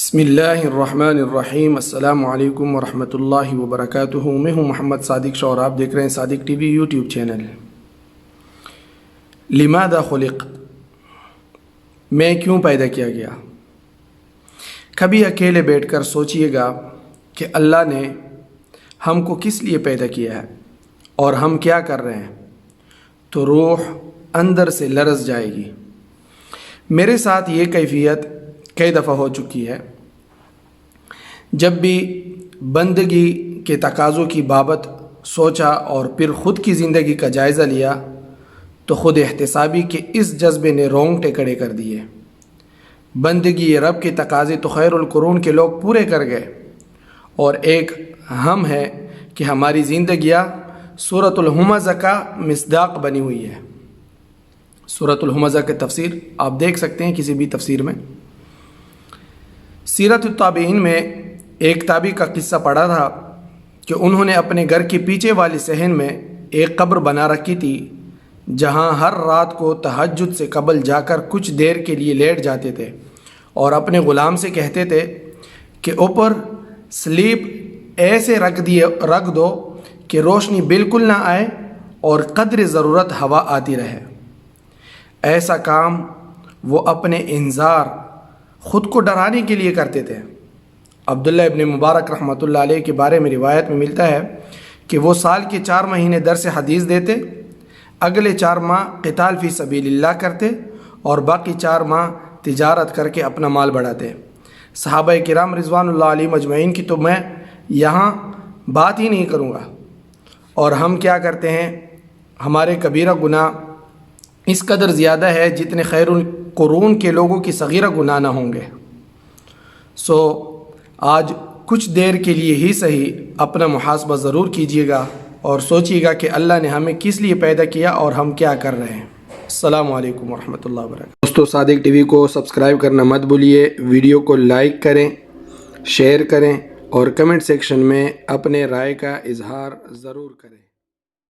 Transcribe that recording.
بسم اللہ الرحمن الرحیم۔ السلام علیکم ورحمۃ اللہ وبرکاتہ۔ میں ہوں محمد صادق شاہ اور آپ دیکھ رہے ہیں صادق ٹی وی یوٹیوب چینل۔ لماذا خلق، میں کیوں پیدا کیا گیا؟ کبھی اکیلے بیٹھ کر سوچئے گا کہ اللہ نے ہم کو کس لیے پیدا کیا ہے اور ہم کیا کر رہے ہیں، تو روح اندر سے لرز جائے گی۔ میرے ساتھ یہ کیفیت کئی دفعہ ہو چکی ہے۔ جب بھی بندگی کے تقاضوں کی بابت سوچا اور پھر خود کی زندگی کا جائزہ لیا تو خود احتسابی کے اس جذبے نے رونگٹے کھڑے کر دیے۔ بندگی رب کے تقاضے تو خیر القرون کے لوگ پورے کر گئے، اور ایک ہم ہے کہ ہماری زندگیاں سورۃ الہمزہ کا مصداق بنی ہوئی ہے۔ سورۃ الہمزہ کی تفسیر آپ دیکھ سکتے ہیں کسی بھی تفسیر میں۔ سیرت التابعین میں ایک تابعی کا قصہ پڑھا تھا کہ انہوں نے اپنے گھر کے پیچھے والی صحن میں ایک قبر بنا رکھی تھی، جہاں ہر رات کو تہجد سے قبل جا کر کچھ دیر کے لیے لیٹ جاتے تھے اور اپنے غلام سے کہتے تھے کہ اوپر سلیپ ایسے رکھ دو کہ روشنی بالکل نہ آئے اور قدر ضرورت ہوا آتی رہے۔ ایسا کام وہ اپنے انذار، خود کو ڈرانے کے لیے کرتے تھے۔ عبداللہ ابن مبارک رحمۃ اللہ علیہ کے بارے میں روایت میں ملتا ہے کہ وہ سال کے 4 مہینے درس حدیث دیتے، اگلے 4 ماہ قتال فی سبیل اللہ کرتے اور باقی 4 ماہ تجارت کر کے اپنا مال بڑھاتے۔ صحابہ کرام رضوان اللہ علیہ مجمعین کی تو میں یہاں بات ہی نہیں کروں گا۔ اور ہم کیا کرتے ہیں؟ ہمارے کبیرہ گناہ اس قدر زیادہ ہے جتنے خیر القرون کے لوگوں کی صغیرہ گناہ نہ ہوں گے۔ آج کچھ دیر کے لیے ہی صحیح اپنا محاسبہ ضرور کیجیے گا اور سوچیے گا کہ اللہ نے ہمیں کس لیے پیدا کیا اور ہم کیا کر رہے ہیں۔ السلام علیکم ورحمۃ اللہ وبرکاتہ۔ دوستو، صادق ٹی وی کو سبسکرائب کرنا مت بھولیے، ویڈیو کو لائک کریں، شیئر کریں اور کمنٹ سیکشن میں اپنے رائے کا اظہار ضرور کریں۔